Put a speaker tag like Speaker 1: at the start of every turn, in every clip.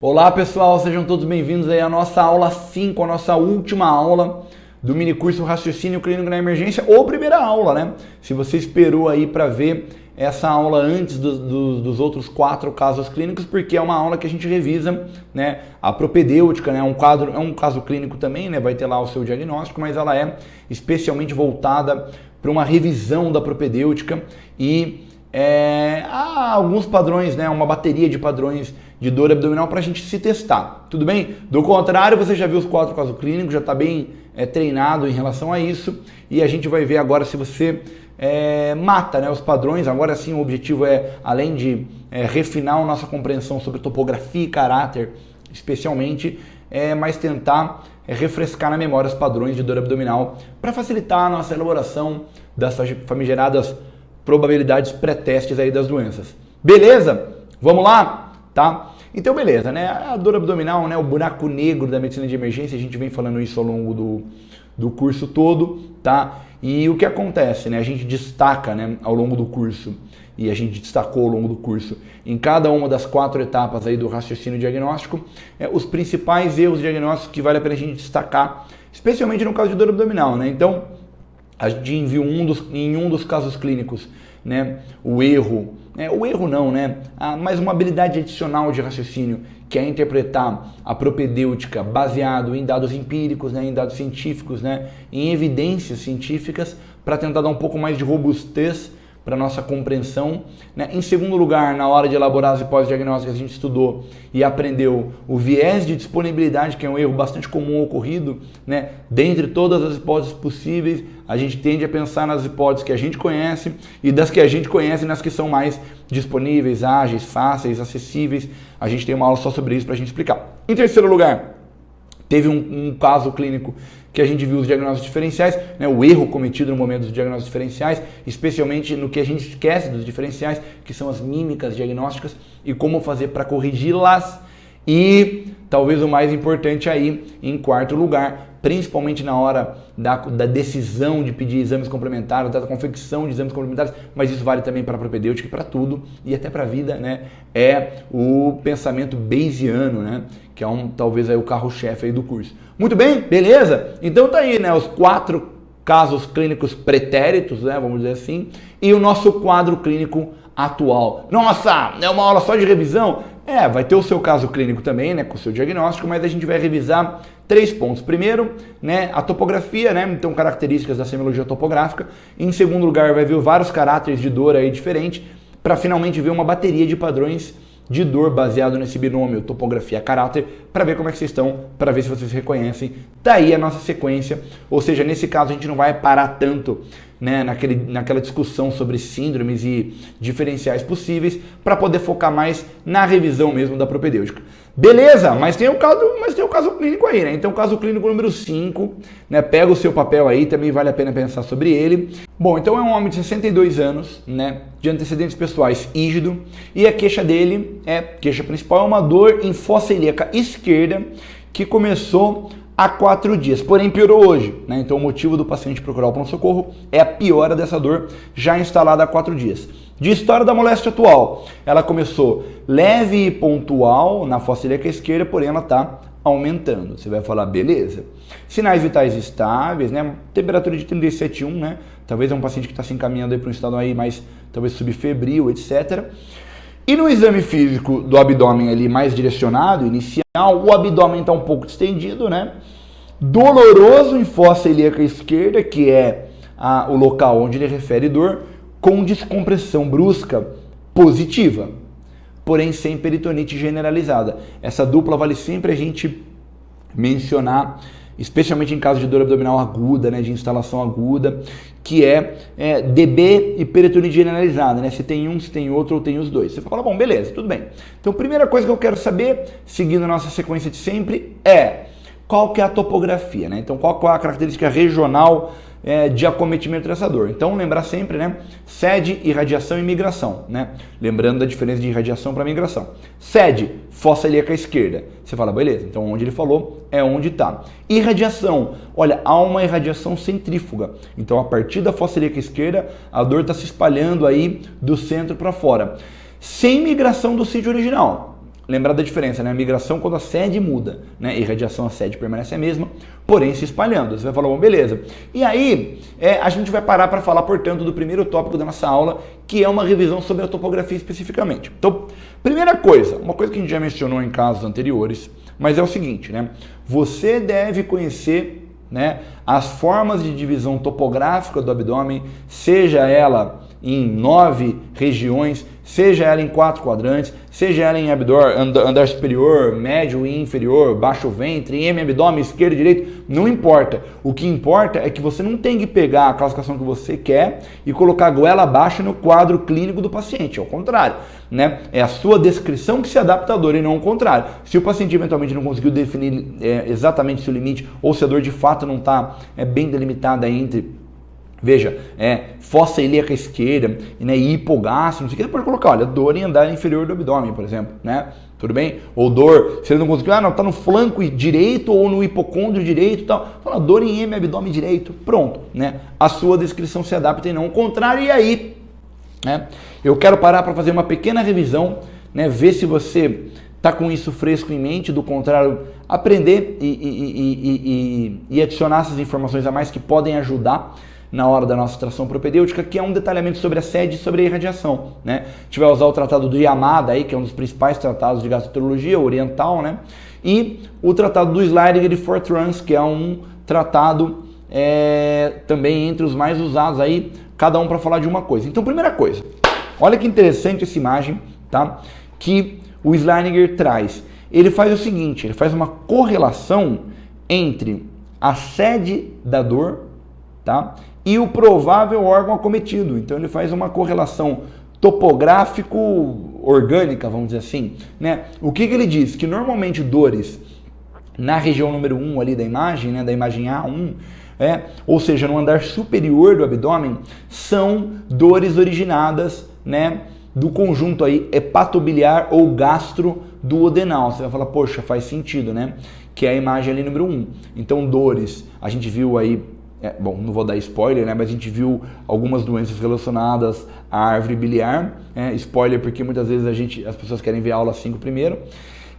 Speaker 1: Olá pessoal, sejam todos bem-vindos aí à nossa aula 5, a nossa última aula do minicurso Raciocínio Clínico na Emergência, ou primeira aula, né? Se você esperou aí para ver essa aula antes dos outros 4 casos clínicos, porque é uma aula que a gente revisa, né, a propedêutica, né, é um caso clínico também, né, vai ter lá o seu diagnóstico, mas ela é especialmente voltada para uma revisão da propedêutica e há alguns padrões, né, uma bateria de padrões de dor abdominal para a gente se testar, tudo bem? Do contrário, você já viu os 4 casos clínicos, já está bem treinado em relação a isso, e a gente vai ver agora se você mata, né, os padrões. Agora sim o objetivo é, além de refinar a nossa compreensão sobre topografia e caráter, especialmente, mas tentar refrescar na memória os padrões de dor abdominal para facilitar a nossa elaboração das famigeradas probabilidades pré-testes aí das doenças. Beleza? Vamos lá? Tá? Então beleza, né? A dor abdominal, né? O buraco negro da medicina de emergência, a gente vem falando isso ao longo do curso todo, tá? E o que acontece, né? A gente destaca, né, ao longo do curso, e a gente destacou ao longo do curso, em cada uma das 4 etapas aí do raciocínio diagnóstico, os principais erros diagnósticos que vale a pena a gente destacar, especialmente no caso de dor abdominal, né? Então, a gente viu em um dos casos clínicos, né, mas uma habilidade adicional de raciocínio, que é interpretar a propedêutica baseado em dados empíricos, né, em dados científicos, né, em evidências científicas, para tentar dar um pouco mais de robustez para a nossa compreensão, né? Em segundo lugar, na hora de elaborar as hipóteses diagnósticas, a gente estudou e aprendeu o viés de disponibilidade, que é um erro bastante comum ocorrido, né? Dentre todas as hipóteses possíveis, a gente tende a pensar nas hipóteses que a gente conhece e das que a gente conhece nas que são mais disponíveis, ágeis, fáceis, acessíveis. A gente tem uma aula só sobre isso para a gente explicar. Em terceiro lugar, teve um caso clínico que a gente viu os diagnósticos diferenciais, né, o erro cometido no momento dos diagnósticos diferenciais, especialmente no que a gente esquece dos diferenciais, que são as mímicas diagnósticas, e como fazer para corrigi-las. E talvez o mais importante aí, em quarto lugar, principalmente na hora da decisão de pedir exames complementares, da confecção de exames complementares, mas isso vale também para a propedêutica e para tudo, e até para a vida, né? É o pensamento bayesiano, né? Que é talvez aí o carro-chefe aí do curso. Muito bem, beleza? Então tá aí, né? Os 4 casos clínicos pretéritos, né? Vamos dizer assim, e o nosso quadro clínico atual. Nossa, é uma aula só de revisão? Vai ter o seu caso clínico também, né, com o seu diagnóstico, mas a gente vai revisar 3 pontos. Primeiro, né, a topografia, né, então características da semiologia topográfica. Em segundo lugar, vai ver vários caráteres de dor aí diferentes, para finalmente ver uma bateria de padrões de dor baseado nesse binômio topografia-caráter, para ver como é que vocês estão, para ver se vocês reconhecem. Daí a nossa sequência, ou seja, nesse caso a gente não vai parar tanto, né, naquela discussão sobre síndromes e diferenciais possíveis, para poder focar mais na revisão mesmo da propedêutica. Beleza, mas tem o caso clínico aí, né? Então o caso clínico número 5, né? Pega o seu papel aí, também vale a pena pensar sobre ele. Bom, então é um homem de 62 anos, né? De antecedentes pessoais rígido, e a queixa dele, queixa principal, é uma dor em fossa ilíaca esquerda, que começou há 4 dias, porém piorou hoje, né? Então o motivo do paciente procurar o pronto-socorro é a piora dessa dor já instalada há 4 dias. De história da moléstia atual, ela começou leve e pontual na fossa ilíaca esquerda, porém ela está aumentando. Você vai falar, beleza. Sinais vitais estáveis, né? Temperatura de 37,1, né? Talvez é um paciente que está se encaminhando aí para um estado aí mais, talvez subfebril, etc. E no exame físico do abdômen ali mais direcionado, inicial, o abdômen está um pouco distendido, né? Doloroso em fossa ilíaca esquerda, que é o local onde ele refere dor, com descompressão brusca positiva, porém sem peritonite generalizada. Essa dupla vale sempre a gente mencionar, especialmente em caso de dor abdominal aguda, né, de instalação aguda, que é DB e peritonite generalizada, né? Se tem um, se tem outro ou tem os dois. Você fala, bom, beleza, tudo bem. Então, primeira coisa que eu quero saber, seguindo a nossa sequência de sempre, qual que é a topografia, né? Então, qual é a característica regional de acometimento dessa dor. Então, lembrar sempre, né? SED, irradiação e migração, né? Lembrando da diferença de irradiação para migração. SED, fossa ilíaca esquerda. Você fala, beleza, então onde ele falou é onde está. Irradiação, olha, há uma irradiação centrífuga. Então, a partir da fossa ilíaca esquerda, a dor está se espalhando aí do centro para fora. Sem migração do sítio original. lembrar da diferença, né? A migração quando a sede muda, né? Irradiação, a sede permanece a mesma, porém se espalhando. Você vai falar, bom, beleza. E aí, a gente vai parar para falar, portanto, do primeiro tópico da nossa aula, que é uma revisão sobre a topografia especificamente. Então, primeira coisa, uma coisa que a gente já mencionou em casos anteriores, mas é o seguinte, né? Você deve conhecer, né, as formas de divisão topográfica do abdômen, seja ela em 9 regiões, seja ela em 4 quadrantes, seja ela em andar superior, médio e inferior, baixo ventre, em abdômen, esquerdo e direito, não importa. O que importa é que você não tem que pegar a classificação que você quer e colocar a goela abaixo no quadro clínico do paciente, ao contrário, né? É a sua descrição que se adapta à dor e não ao contrário. Se o paciente eventualmente não conseguiu definir exatamente seu limite ou se a dor de fato não está bem delimitada entre, veja, fossa ilíaca esquerda, né, hipogástrio, não sei o que, ele pode colocar, olha, dor em andar inferior do abdômen, por exemplo, né? Tudo bem? Ou dor, se ele não conseguiu, não, tá no flanco direito ou no hipocôndrio direito e tal, fala, dor em abdômen direito, pronto, né? A sua descrição se adapta e não o contrário, e aí, né, eu quero parar para fazer uma pequena revisão, né, ver se você tá com isso fresco em mente, do contrário, aprender e adicionar essas informações a mais que podem ajudar na hora da nossa tração propedêutica, que é um detalhamento sobre a sede e sobre a irradiação, né? A gente vai usar o tratado do Yamada aí, que é um dos principais tratados de gastroenterologia oriental, né? E o tratado do Schleidinger de Fortrans, que é um tratado também entre os mais usados aí, cada um para falar de uma coisa. Então, primeira coisa, olha que interessante essa imagem, tá? Que o Schleidinger traz. Ele faz o seguinte, ele faz uma correlação entre a sede da dor, tá? E o provável órgão acometido. Então ele faz uma correlação topográfico-orgânica, vamos dizer assim, né? O que ele diz? Que normalmente dores na região número 1 ali da imagem, né, da imagem A1, ou seja, no andar superior do abdômen, são dores originadas, né, do conjunto aí hepatobiliar ou gastroduodenal. Você vai falar, poxa, faz sentido, né? Que é a imagem ali número 1. Então dores, a gente viu aí, bom, não vou dar spoiler, né? Mas a gente viu algumas doenças relacionadas à árvore biliar, spoiler porque muitas vezes as pessoas querem ver a aula 5 primeiro,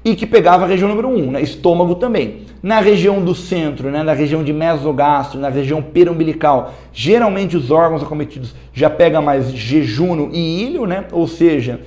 Speaker 1: e que pegava a região número 1, né? Estômago também. Na região do centro, né? Na região de mesogastro, na região periumbilical, geralmente os órgãos acometidos já pega mais jejuno e ilho, né? Ou seja,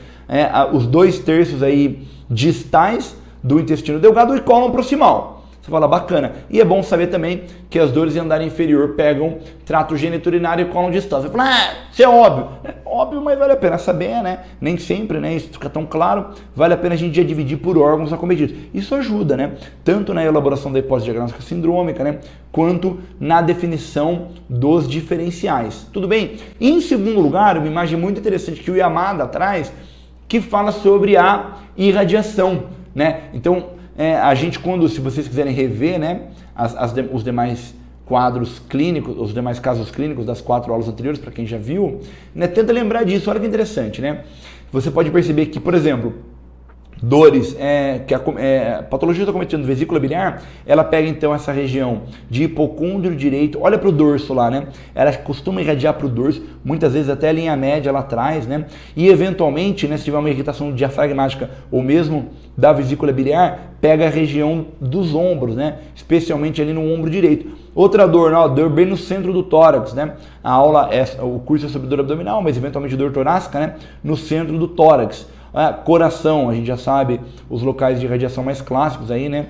Speaker 1: os 2/3 aí distais do intestino delgado e cólon proximal. Você fala, bacana. E é bom saber também que as dores em andar inferior pegam trato geniturinário e cólon distal. Você fala, isso é óbvio. É óbvio, mas vale a pena saber, né? Nem sempre, né? Isso fica tão claro. Vale a pena a gente já dividir por órgãos acometidos. Isso ajuda, né? Tanto na elaboração da hipótese diagnóstica sindrômica, né? Quanto na definição dos diferenciais. Tudo bem? E em segundo lugar, uma imagem muito interessante que o Yamada traz, que fala sobre a irradiação, né? Então, a gente, se vocês quiserem rever, né, os demais quadros clínicos, os demais casos clínicos das 4 aulas anteriores, para quem já viu, né, tenta lembrar disso. Olha que interessante, né? Você pode perceber que, por exemplo, dores, que a patologia está cometendo vesícula biliar, ela pega então essa região de hipocôndrio direito, olha para o dorso lá, né? Ela costuma irradiar para o dorso, muitas vezes até a linha média lá atrás, né? E eventualmente, né, se tiver uma irritação diafragmática ou mesmo da vesícula biliar, pega a região dos ombros, né? Especialmente ali no ombro direito. Outra dor, dor bem no centro do tórax, né? O curso é sobre dor abdominal, mas eventualmente dor torácica, né? No centro do tórax. Coração, a gente já sabe os locais de irradiação mais clássicos aí, né?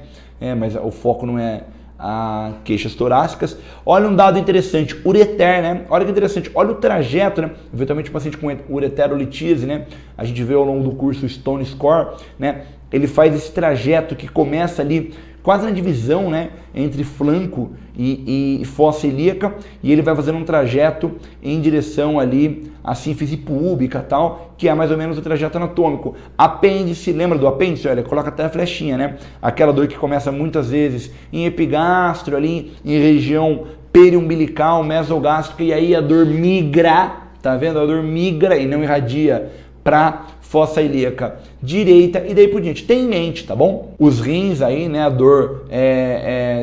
Speaker 1: Mas o foco não é a queixas torácicas. Olha um dado interessante, ureter, né? Olha que interessante, olha o trajeto, né? Eventualmente o paciente com ureterolitíase, né? A gente vê ao longo do curso o Stone Score, né? Ele faz esse trajeto que começa ali quase na divisão, né, entre flanco e fossa ilíaca, e ele vai fazendo um trajeto em direção ali à sínfise púbica, tal, que é mais ou menos o trajeto anatômico. Apêndice, lembra do apêndice? Olha, coloca até a flechinha, né? Aquela dor que começa muitas vezes em epigastro, ali em região periumbilical, mesogástrica, e aí a dor migra, tá vendo? A dor migra e não irradia para fossa ilíaca direita e daí por diante. Tem em mente, tá bom? Os rins aí, né, a dor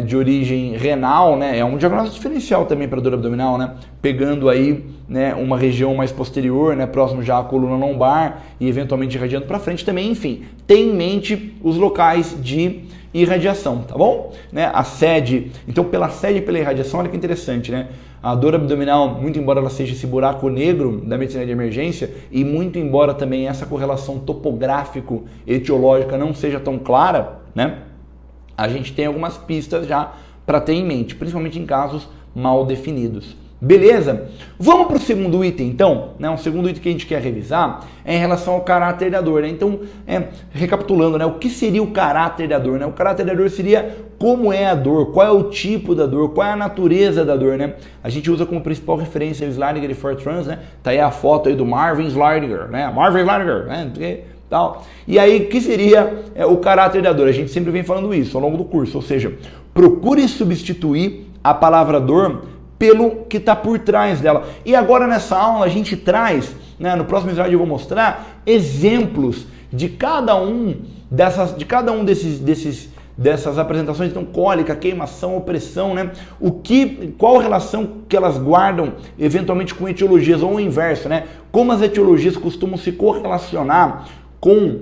Speaker 1: de origem renal, né, é um diagnóstico diferencial também para dor abdominal, né, pegando aí né, uma região mais posterior, né, próximo já à coluna lombar e eventualmente irradiando para frente também, enfim, tem em mente os locais de irradiação, tá bom? Né, a sede, então pela sede e pela irradiação, olha que interessante, né? A dor abdominal, muito embora ela seja esse buraco negro da medicina de emergência e muito embora também essa correlação topográfico-etiológica não seja tão clara, né? A gente tem algumas pistas já para ter em mente, principalmente em casos mal definidos. Beleza? Vamos para o segundo item, então. Né? O segundo item que a gente quer revisar é em relação ao caráter da dor. Né? Então, recapitulando, né? O que seria o caráter da dor? Né? O caráter da dor seria como é a dor, qual é o tipo da dor, qual é a natureza da dor. Né? A gente usa como principal referência o Sliding e Fortran, né? Tá aí a foto aí do Marvin Sliding, né? Marvin Sliding, né? Tal. E aí, o que seria o caráter da dor? A gente sempre vem falando isso ao longo do curso, ou seja, procure substituir a palavra dor pelo que está por trás dela. E agora nessa aula a gente traz, né, no próximo slide eu vou mostrar exemplos de cada um dessas apresentações, então cólica, queimação, opressão, né? Qual relação que elas guardam eventualmente com etiologias ou o inverso, né? Como as etiologias costumam se correlacionar com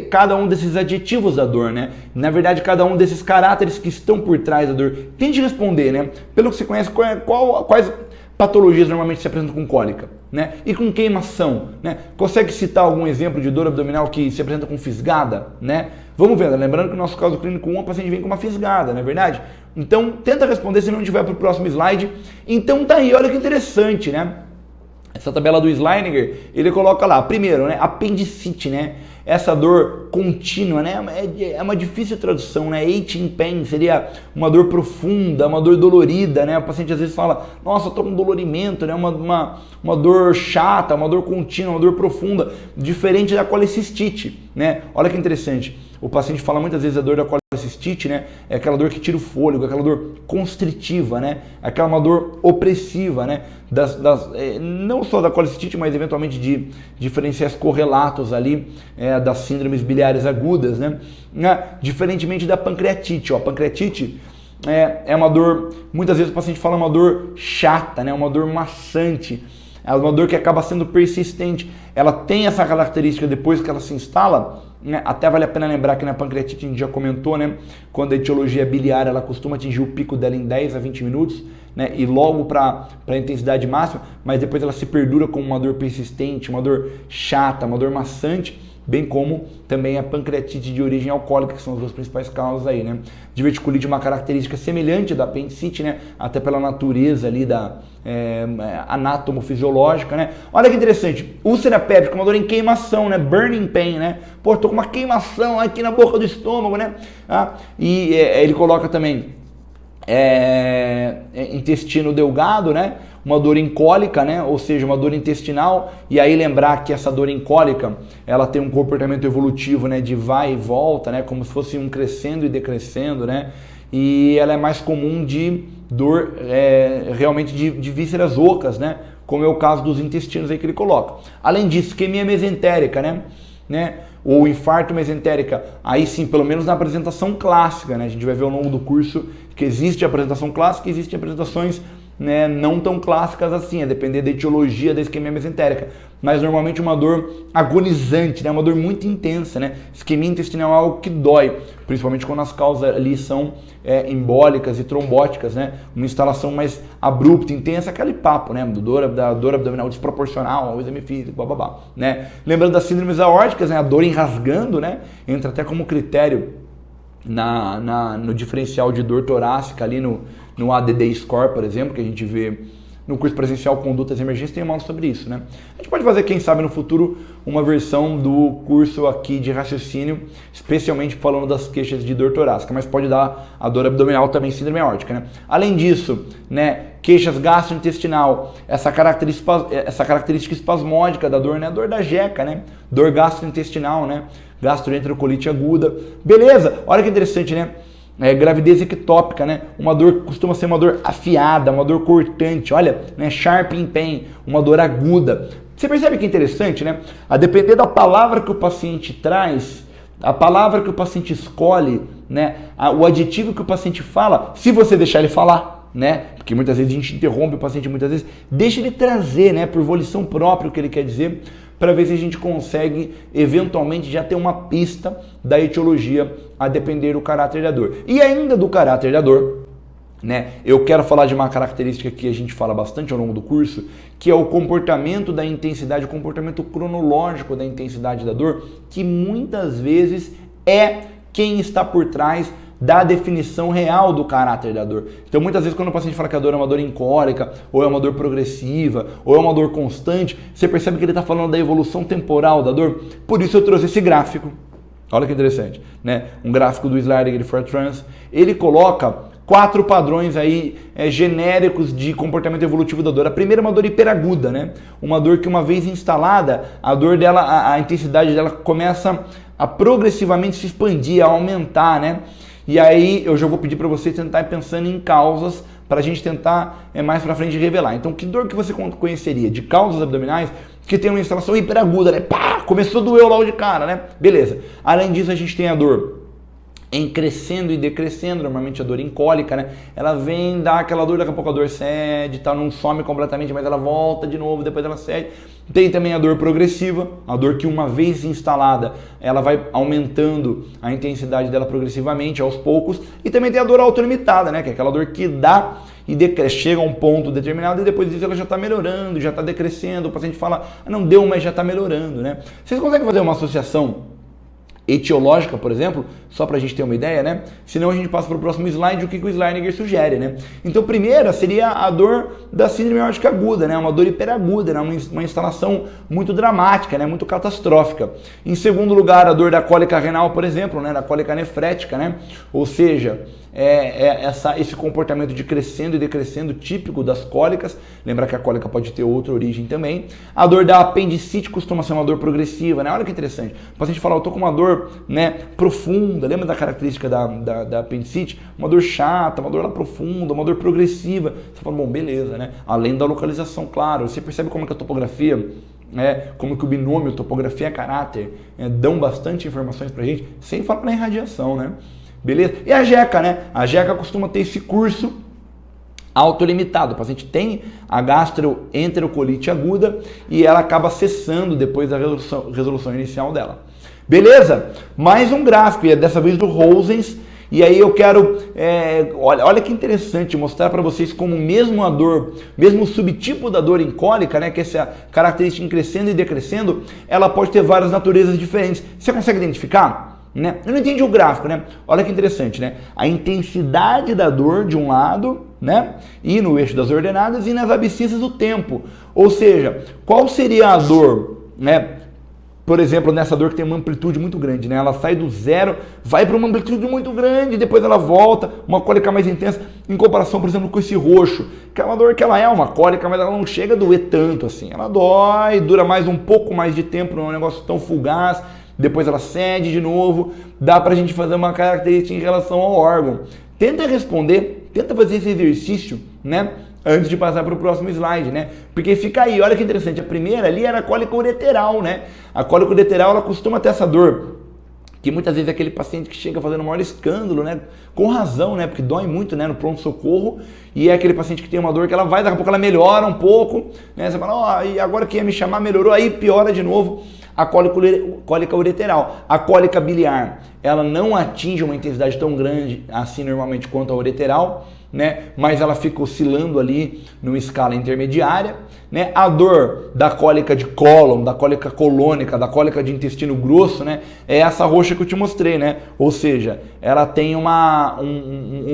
Speaker 1: cada um desses adjetivos da dor, né? Na verdade, cada um desses caráteres que estão por trás da dor. Tente responder, né? Pelo que você conhece, quais patologias normalmente se apresentam com cólica, né? E com queimação, né? Consegue citar algum exemplo de dor abdominal que se apresenta com fisgada, né? Vamos ver, né? Lembrando que no nosso caso clínico 1, a paciente vem com uma fisgada, não é verdade? Então, tenta responder, se não tiver para o próximo slide. Então, tá aí, olha que interessante, né? Essa tabela do Slininger, ele coloca lá, primeiro, né, apendicite, né, essa dor contínua, né, é uma difícil tradução, né, aching pain seria uma dor profunda, uma dor dolorida, né, o paciente às vezes fala, nossa, eu tô com dolorimento, né, uma dor chata, uma dor contínua, uma dor profunda, diferente da colecistite, né, olha que interessante. O paciente fala muitas vezes a dor da colecistite, né? É aquela dor que tira o fôlego, aquela dor constritiva, né? Aquela uma dor opressiva, né? Não só da colecistite, mas eventualmente de diferenciais correlatos ali das síndromes biliares agudas, né? Diferentemente da pancreatite, ó. A pancreatite é uma dor, muitas vezes o paciente fala uma dor chata, né? Uma dor maçante. É uma dor que acaba sendo persistente. Ela tem essa característica depois que ela se instala, né? Até vale a pena lembrar que na pancreatite a gente já comentou, né? Quando a etiologia biliar ela costuma atingir o pico dela em 10 a 20 minutos, né? E logo para a intensidade máxima, mas depois ela se perdura como uma dor persistente, uma dor chata, uma dor maçante, bem como também a pancreatite de origem alcoólica, que são as duas principais causas aí, né? Diverticulite é uma característica semelhante da apendicite, né? Até pela natureza ali da anatomofisiológica, né? Olha que interessante, úlcera péptica, uma dor em queimação, né? Burning pain, né? Pô, tô com uma queimação aqui na boca do estômago, né? E ele coloca também intestino delgado, né? Uma dor incólica, né? Ou seja, uma dor intestinal, e aí lembrar que essa dor incólica, ela tem um comportamento evolutivo, né? De vai e volta, né? Como se fosse um crescendo e decrescendo, né? E ela é mais comum de dor realmente de vísceras ocas, né? Como é o caso dos intestinos aí que ele coloca. Além disso, isquemia mesentérica, né? Ou infarto mesentérica, aí sim, pelo menos na apresentação clássica, né? A gente vai ver ao longo do curso que existe a apresentação clássica e existem apresentações, né, não tão clássicas assim, a depender da etiologia da isquemia mesentérica, mas normalmente uma dor agonizante, né, uma dor muito intensa, né, isquemia intestinal é algo que dói, principalmente quando as causas ali são embólicas e trombóticas, né, uma instalação mais abrupta, intensa, aquele papo, né, da dor abdominal desproporcional ao exame físico, bababá, né, lembrando das síndromes aórticas, né, a dor enrasgando, né, entra até como critério no diferencial de dor torácica ali no ADD Score, por exemplo, que a gente vê no curso presencial Condutas e Emergências, tem uma aula sobre isso, né? A gente pode fazer, quem sabe, no futuro, uma versão do curso aqui de raciocínio, especialmente falando das queixas de dor torácica, mas pode dar a dor abdominal também, síndrome aórtica, né? Além disso, né, queixas gastrointestinal, essa característica espasmódica da dor, né? A dor da jeca, né? Dor gastrointestinal, né? Gastroenterocolite aguda. Beleza, olha que interessante, né? Gravidez ectópica, né? Uma dor costuma ser uma dor afiada, uma dor cortante, olha, né? Sharping pain, uma dor aguda. Você percebe que é interessante, né? A depender da palavra que o paciente traz, a palavra que o paciente escolhe, né? O adjetivo que o paciente fala, se você deixar ele falar, né? Porque muitas vezes a gente interrompe o paciente, muitas vezes deixa ele trazer, né, por volição própria o que ele quer dizer, para ver se a gente consegue eventualmente já ter uma pista da etiologia a depender do caráter da dor. E ainda do caráter da dor, né, eu quero falar de uma característica que a gente fala bastante ao longo do curso, que é o comportamento da intensidade, o comportamento cronológico da intensidade da dor, que muitas vezes é quem está por trás da definição real do caráter da dor. Então muitas vezes quando o paciente fala que a dor é uma dor incólica, ou é uma dor progressiva, ou é uma dor constante, você percebe que ele está falando da evolução temporal da dor. Por isso eu trouxe esse gráfico. Olha que interessante, né? Um gráfico do Slider Fortran. Ele coloca 4 padrões aí genéricos de comportamento evolutivo da dor. A primeira é uma dor hiperaguda, né? Uma dor que uma vez instalada, a dor dela, a intensidade dela começa a progressivamente se expandir, a aumentar, né? E aí eu já vou pedir para você tentar ir pensando em causas para a gente tentar mais para frente revelar. Então, que dor que você conheceria de causas abdominais que tem uma instalação hiperaguda, né? Pá, começou a doer logo de cara, né? Beleza. Além disso, a gente tem a dor em crescendo e decrescendo, normalmente a dor incólica, né? Ela vem, dá aquela dor, daqui a pouco a dor cede, tá, não some completamente, mas ela volta de novo, depois ela cede. Tem também a dor progressiva, a dor que uma vez instalada, ela vai aumentando a intensidade dela progressivamente, aos poucos. E também tem a dor autolimitada, né? Que é aquela dor que dá e decresce, chega a um ponto determinado e depois disso ela já está melhorando, já está decrescendo. O paciente fala, não deu, mas já está melhorando, né? Vocês conseguem fazer uma associação etiológica, por exemplo, só para a gente ter uma ideia, né? Senão a gente passa para o próximo slide, o que o Slider sugere, né? Então, primeira seria a dor da síndrome aórtica aguda, né? Uma dor hiperaguda, né? Uma instalação muito dramática, né? Muito catastrófica. Em segundo lugar, a dor da cólica renal, por exemplo, né? Da cólica nefrética, né? Ou seja, esse comportamento de crescendo e decrescendo típico das cólicas. Lembra que a cólica pode ter outra origem também. A dor da apendicite costuma ser uma dor progressiva, né? Olha que interessante. O paciente fala, eu tô com uma dor, né, profunda. Lembra da característica da apendicite? Uma dor chata, uma dor lá profunda, uma dor progressiva. Você fala, bom, beleza, né? Além da localização, claro. Você percebe como que a topografia, como que o binômio topografia e caráter dão bastante informações pra gente, sem falar na irradiação, né? Beleza? E a jeca, né? A jeca costuma ter esse curso autolimitado. O paciente tem a gastroenterocolite aguda e ela acaba cessando depois da resolução inicial dela. Beleza? Mais um gráfico, e é dessa vez do Rosens. E aí eu quero, olha que interessante, mostrar para vocês como mesmo a dor, mesmo o subtipo da dor incólica, né, que é essa característica em crescendo e decrescendo, ela pode ter várias naturezas diferentes. Você consegue identificar? Né? Eu não entendi o gráfico, né? Olha que interessante, né? A intensidade da dor de um lado, né? E no eixo das ordenadas e nas abscissas o tempo. Ou seja, qual seria a dor, né? Por exemplo, nessa dor que tem uma amplitude muito grande, né? Ela sai do zero, vai para uma amplitude muito grande, depois ela volta, uma cólica mais intensa, em comparação, por exemplo, com esse roxo, que é uma dor que ela é uma cólica, mas ela não chega a doer tanto assim. Ela dói, dura mais um pouco mais de tempo, não é um negócio tão fugaz, depois ela cede de novo. Dá pra gente fazer uma característica em relação ao órgão. Tenta responder, tenta fazer esse exercício, né? Antes de passar para o próximo slide, né? Porque fica aí, olha que interessante, a primeira ali era a cólica ureteral, né? A cólica ureteral, ela costuma ter essa dor, que muitas vezes é aquele paciente que chega fazendo o maior escândalo, né? Com razão, né? Porque dói muito, né? No pronto-socorro, e é aquele paciente que tem uma dor que ela vai, daqui a pouco ela melhora um pouco, né? Você fala, e agora que ia me chamar, melhorou, aí piora de novo. A cólica ureteral. A cólica biliar, ela não atinge uma intensidade tão grande assim normalmente quanto a ureteral, né? Mas ela fica oscilando ali numa escala intermediária, né? A dor da cólica de cólon, da cólica colônica, da cólica de intestino grosso, né? É essa roxa que eu te mostrei, né? Ou seja, ela tem uma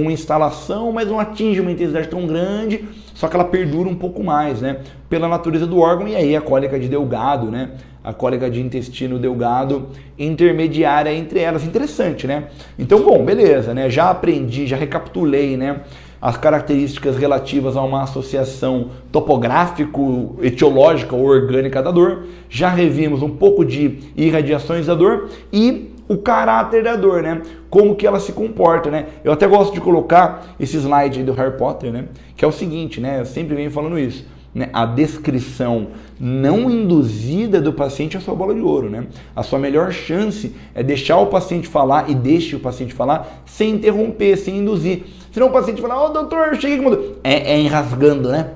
Speaker 1: instalação, mas não atinge uma intensidade tão grande, só que ela perdura um pouco mais, né? Pela natureza do órgão. E aí a cólica de Delgado, né? A cólica de intestino delgado intermediária entre elas. Interessante, né? Então, bom, beleza, né? Já aprendi, já recapitulei, né? As características relativas a uma associação topográfico, etiológica ou orgânica da dor. Já revimos um pouco de irradiações da dor e o caráter da dor, né? Como que ela se comporta, né? Eu até gosto de colocar esse slide aí do Harry Potter, né? Que é o seguinte, né? Eu sempre venho falando isso. né, a descrição não induzida do paciente é a sua bola de ouro, né? A sua melhor chance é deixar o paciente falar e deixe o paciente falar sem interromper, sem induzir. Senão o paciente fala, doutor, cheguei que mudou. É enrasgando, né?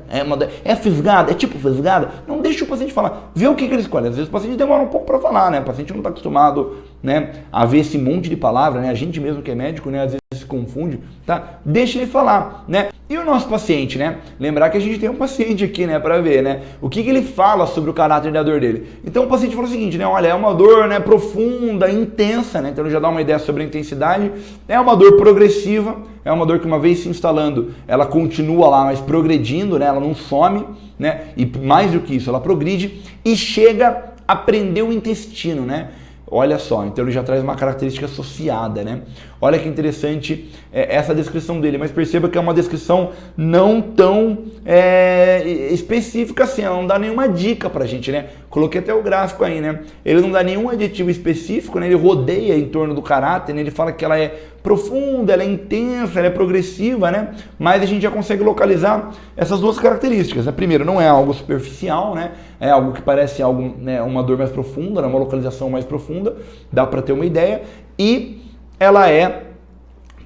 Speaker 1: É fisgada, é tipo fisgada. Não deixa o paciente falar. Vê o que ele escolhe. Às vezes o paciente demora um pouco para falar, né? O paciente não está acostumado, né, a ver esse monte de palavra, né? A gente mesmo que é médico, né, às vezes se confunde, tá? Deixa ele falar, né? E o nosso paciente, né? Lembrar que a gente tem um paciente aqui, né, para ver, né? O que ele fala sobre o caráter da dor dele. Então o paciente fala o seguinte, né? Olha, é uma dor, né, profunda, intensa, né? Então ele já dá uma ideia sobre a intensidade. É uma dor progressiva, é uma dor que uma vez se instalando, ela continua lá, mas progredindo, né? Ela não some, né? E mais do que isso, ela progride e chega a prender o intestino, né? Olha só, então ele já traz uma característica associada, né? Olha que interessante essa descrição dele, mas perceba que é uma descrição não tão específica assim, ela não dá nenhuma dica pra gente, né? Coloquei até o gráfico aí, né? Ele não dá nenhum adjetivo específico, né? Ele rodeia em torno do caráter, né? Ele fala que ela é profunda, ela é intensa, ela é progressiva, né? Mas a gente já consegue localizar essas duas características, né? Primeiro, não é algo superficial, né? É algo que parece algo, né, uma dor mais profunda, né? Uma localização mais profunda, dá para ter uma ideia, e ela é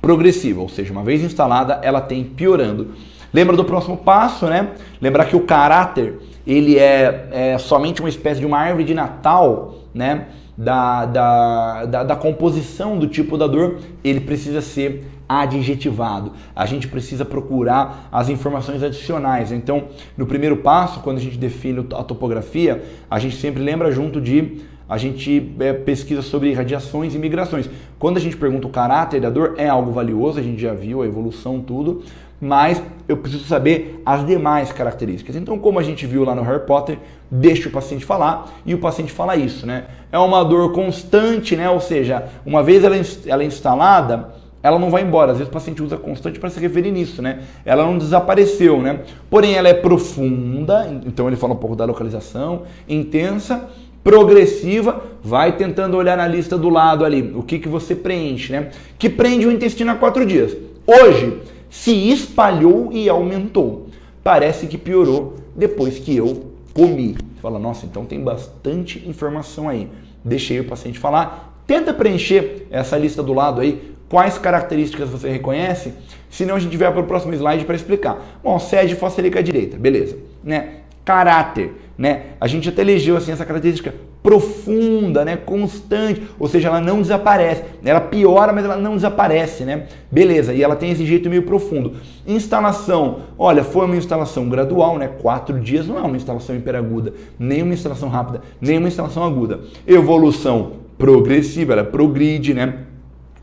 Speaker 1: progressiva, ou seja, uma vez instalada, ela tem piorando. Lembra do próximo passo, né? Lembrar que o caráter, ele é somente uma espécie de uma árvore de Natal, né? Da composição do tipo da dor, ele precisa ser adjetivado. A gente precisa procurar as informações adicionais. Então, no primeiro passo, quando a gente define a topografia, a gente sempre lembra junto de... A gente pesquisa sobre radiações e migrações. Quando a gente pergunta o caráter da dor, é algo valioso, a gente já viu a evolução, tudo, mas eu preciso saber as demais características. Então, como a gente viu lá no Harry Potter, deixa o paciente falar e o paciente fala isso, né? É uma dor constante, né? Ou seja, uma vez ela é instalada, ela não vai embora. Às vezes o paciente usa constante para se referir nisso, né? Ela não desapareceu, né? Porém, ela é profunda, então ele fala um pouco da localização, intensa, progressiva, vai tentando olhar na lista do lado ali, o que você preenche, né? Que prende o intestino há 4 dias. Hoje, se espalhou e aumentou. Parece que piorou depois que eu comi. Você fala, nossa, então tem bastante informação aí. Deixei o paciente falar. Tenta preencher essa lista do lado aí. Quais características você reconhece? Senão a gente vai para o próximo slide para explicar. Bom, sede fosfórica direita, beleza, né? Caráter, né? A gente até elegeu assim essa característica profunda, né? Constante, ou seja, ela não desaparece. Ela piora, mas ela não desaparece, né? Beleza, e ela tem esse jeito meio profundo. Instalação, olha, foi uma instalação gradual, né? 4 dias não é uma instalação hiperaguda, nem uma instalação rápida, nem uma instalação aguda. Evolução progressiva, ela progride, né?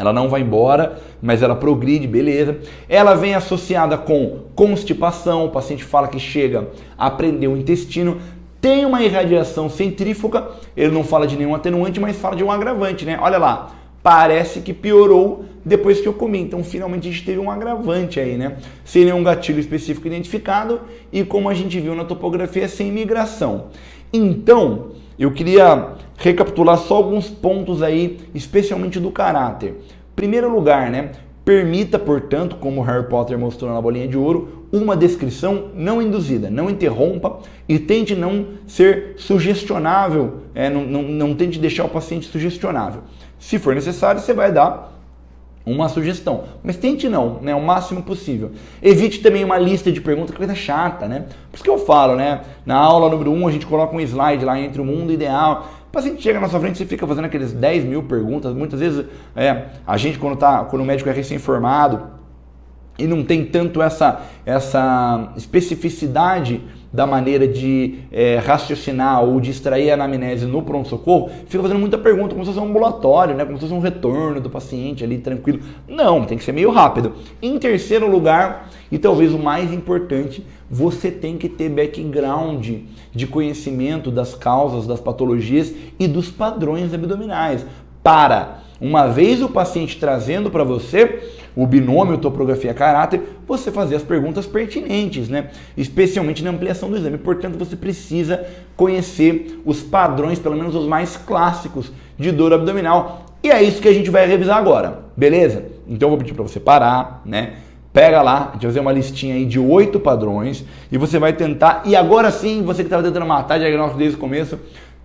Speaker 1: Ela não vai embora, mas ela progride, beleza. Ela vem associada com constipação, o paciente fala que chega a prender o intestino. Tem uma irradiação centrífuga, ele não fala de nenhum atenuante, mas fala de um agravante, né? Olha lá, parece que piorou depois que eu comi. Então, finalmente, a gente teve um agravante aí, né? Sem nenhum gatilho específico identificado e, como a gente viu na topografia, sem migração. Então, eu queria recapitular só alguns pontos aí, especialmente do caráter. Primeiro lugar, né? Permita, portanto, como Harry Potter mostrou na bolinha de ouro, uma descrição não induzida, não interrompa e tente não ser sugestionável, não tente deixar o paciente sugestionável. Se for necessário, você vai dar uma sugestão, mas tente não, né, o máximo possível. Evite também uma lista de perguntas, coisa chata, né? Por isso que eu falo, né, na aula número 1 a gente coloca um slide lá entre o mundo ideal. O paciente chega na sua frente, você fica fazendo aqueles 10 mil perguntas, muitas vezes a gente quando o médico é recém-formado e não tem tanto essa especificidade da maneira de raciocinar ou de extrair a anamnese no pronto-socorro, fica fazendo muita pergunta, como se fosse um ambulatório, né? Como se fosse um retorno do paciente ali, tranquilo. Não, tem que ser meio rápido. Em terceiro lugar, e talvez o mais importante, você tem que ter background de conhecimento das causas, das patologias e dos padrões abdominais. Para, uma vez o paciente trazendo para você o binômio topografia-caráter, você fazer as perguntas pertinentes, né? Especialmente na ampliação do exame. Portanto, você precisa conhecer os padrões, pelo menos os mais clássicos, de dor abdominal. E é isso que a gente vai revisar agora, beleza? Então, eu vou pedir para você parar, né? Pega lá, a gente vai fazer uma listinha aí de 8 padrões e você vai tentar, e agora sim, você que estava tentando matar diagnóstico desde o começo,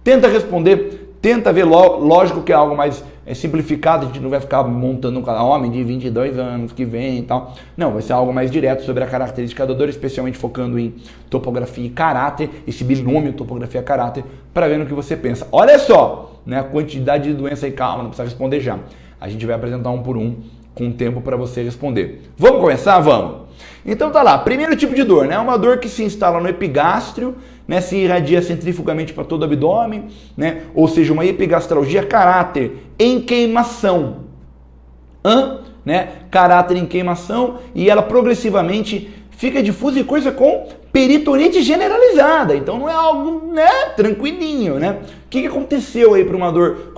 Speaker 1: tenta responder, tenta ver, lógico que é algo mais simplificado, a gente não vai ficar montando um homem de 22 anos que vem e tal. Não, vai ser algo mais direto sobre a característica da dor, especialmente focando em topografia e caráter, esse binômio topografia-caráter, para ver no que você pensa. Olha só, né, a quantidade de doença e calma, não precisa responder já. A gente vai apresentar um por um, com tempo para você responder. Vamos começar? Vamos! Então tá lá, primeiro tipo de dor, né? Uma dor que se instala no epigástrio, né? Se irradia centrifugamente para todo o abdômen, né? Ou seja, uma epigastralgia caráter em queimação. Né? Caráter em queimação, e ela progressivamente fica difusa e coisa com peritonite generalizada. Então não é algo, né, tranquilinho, né? O que aconteceu aí para uma dor?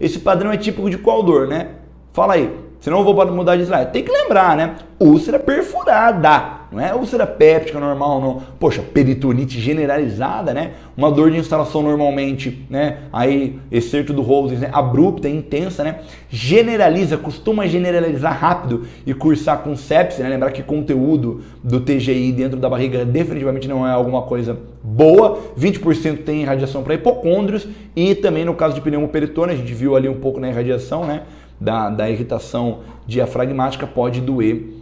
Speaker 1: Esse padrão é típico de qual dor, né? Fala aí. Senão eu vou mudar de slide. Tem que lembrar, né? Úlcera perfurada. Não é úlcera péptica normal, não. Poxa, peritonite generalizada, né? Uma dor de instalação normalmente, né? Aí, excerto do Rosens, né? Abrupta, intensa, né? Generaliza, costuma generalizar rápido e cursar com sepse, né? Lembrar que conteúdo do TGI dentro da barriga definitivamente não é alguma coisa boa. 20% tem irradiação para hipocôndrios e também no caso de pneumoperitônio, a gente viu ali um pouco na irradiação, né? Da irritação diafragmática pode doer,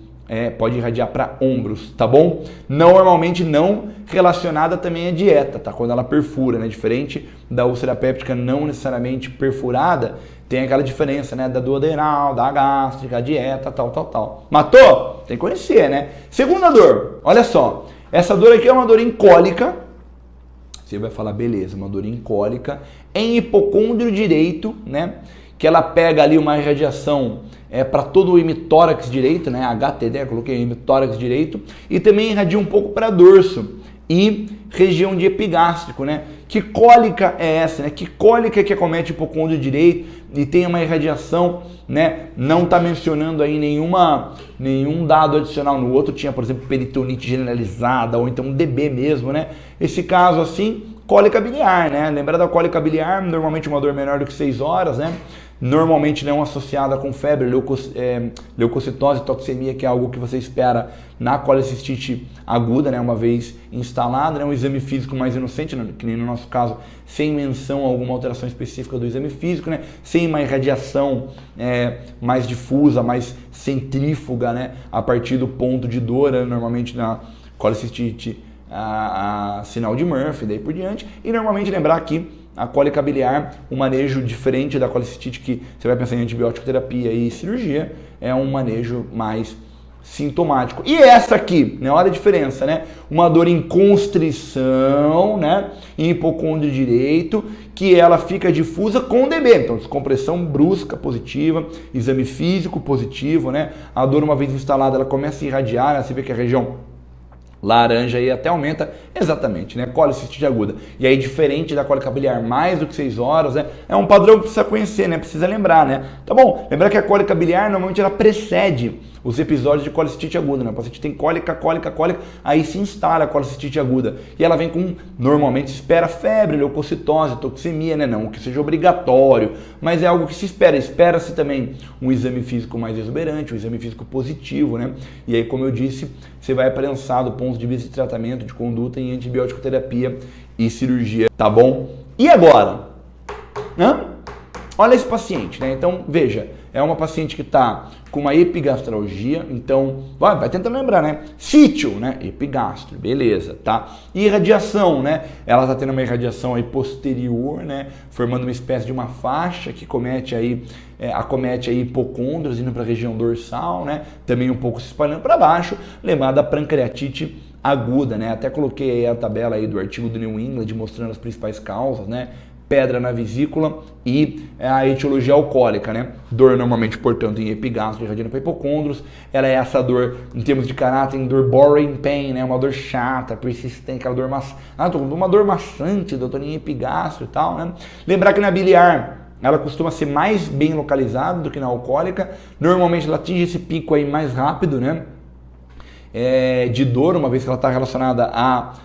Speaker 1: pode irradiar para ombros, tá bom? Normalmente não relacionada também à dieta, tá? Quando ela perfura, né? Diferente da úlcera péptica não necessariamente perfurada, tem aquela diferença, né? Da duodenal, da gástrica, a dieta, tal. Matou? Tem que conhecer, né? Segunda dor, olha só. Essa dor aqui é uma dor incólica. Você vai falar, beleza, uma dor incólica em hipocôndrio direito, né? Que ela pega ali uma irradiação para todo o hemitórax direito, né? HTD, eu coloquei hemitórax direito, e também irradia um pouco para dorso e região de epigástrico, né? Que cólica é essa, né? Que cólica que acomete o hipocôndrio direito e tem uma irradiação, né? Não está mencionando aí nenhum dado adicional. No outro tinha, por exemplo, peritonite generalizada ou então DB mesmo, né? Esse caso assim, cólica biliar, né? Lembra da cólica biliar? Normalmente uma dor menor do que 6 horas, né? Normalmente não associada com febre, leucocitose, toxemia, que é algo que você espera na colecistite aguda, né? Uma vez instalada, né? Um exame físico mais inocente, né? Que nem no nosso caso, sem menção a alguma alteração específica do exame físico, né? Sem uma irradiação mais difusa, mais centrífuga, né? A partir do ponto de dor, né? Normalmente na colecistite a sinal de Murphy, daí por diante. E normalmente lembrar que a cólica biliar, um manejo diferente da colecistite, que você vai pensar em antibiótico terapia e cirurgia, é um manejo mais sintomático. E essa aqui, né, olha a diferença, né? Uma dor em constrição, né, em hipocôndrio direito, que ela fica difusa com DB. Então, descompressão brusca positiva, exame físico positivo, né? A dor, uma vez instalada, ela começa a irradiar, né? Você vê que a região laranja aí até aumenta, exatamente, né? Colecistite aguda. E aí, diferente da cólica biliar, mais do que 6 horas, né? É um padrão que precisa conhecer, né? Precisa lembrar, né? Tá bom? Lembrar que a cólica biliar, normalmente, ela precede os episódios de colecistite aguda, né? O paciente tem cólica, aí se instala a colecistite aguda. E ela vem com, normalmente, se espera febre, leucocitose, toxemia, né? Não que seja obrigatório, mas é algo que se espera. Espera-se também um exame físico mais exuberante, um exame físico positivo, né? E aí, como eu disse, você vai prensar do ponto de vista de tratamento, de conduta em antibiótico terapia e cirurgia, tá bom? E agora? Olha esse paciente, né? Então, veja, é uma paciente que está com uma epigastralgia, então, vai tentando lembrar, né? Sítio, né? Epigastro, beleza, tá? E irradiação, né? Ela está tendo uma irradiação aí posterior, né? Formando uma espécie de uma faixa que acomete aí hipocôndrios, indo para a região dorsal, né? Também um pouco se espalhando para baixo, lembrada da pancreatite aguda, né? Até coloquei aí a tabela aí do artigo do New England mostrando as principais causas, né? Pedra na vesícula e a etiologia alcoólica, né? Dor normalmente, portanto, em epigastro, irradiando para hipocôndrios. Ela é essa dor, em termos de caráter, em dor boring pain, né? Uma dor chata, persistente, aquela dor uma dor maçante, doutor, em epigastro e tal, né? Lembrar que na biliar, ela costuma ser mais bem localizada do que na alcoólica. Normalmente ela atinge esse pico aí mais rápido, né? De dor, uma vez que ela está relacionada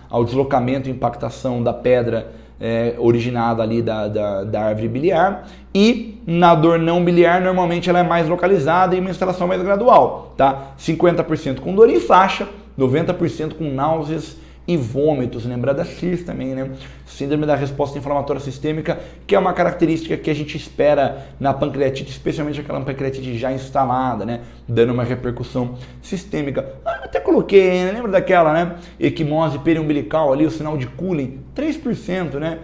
Speaker 1: ao deslocamento e impactação da pedra originada ali da árvore biliar, e na dor não biliar, normalmente ela é mais localizada e uma instalação mais gradual, tá? 50% com dor em faixa, 90% com náuseas e vômitos. Lembrar da CIRS também, né? Síndrome da resposta inflamatória sistêmica, que é uma característica que a gente espera na pancreatite, especialmente aquela pancreatite já instalada, né? Dando uma repercussão sistêmica. Até coloquei, né? Lembra daquela, né? Equimose periumbilical ali, o sinal de Cullen, 3%, né?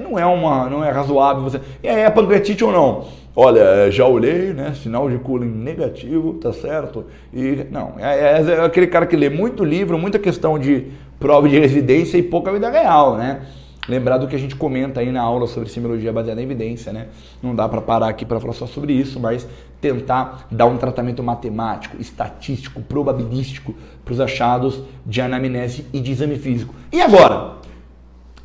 Speaker 1: Não é razoável você... E aí, é pancreatite ou não? Olha, já olhei, né? Sinal de Cullen negativo, tá certo? E não, é aquele cara que lê muito livro, muita questão de prova de residência e pouca vida real, né? Lembrar do que a gente comenta aí na aula sobre semiologia baseada em evidência, né? Não dá para parar aqui para falar só sobre isso, mas tentar dar um tratamento matemático, estatístico, probabilístico para os achados de anamnese e de exame físico. E agora?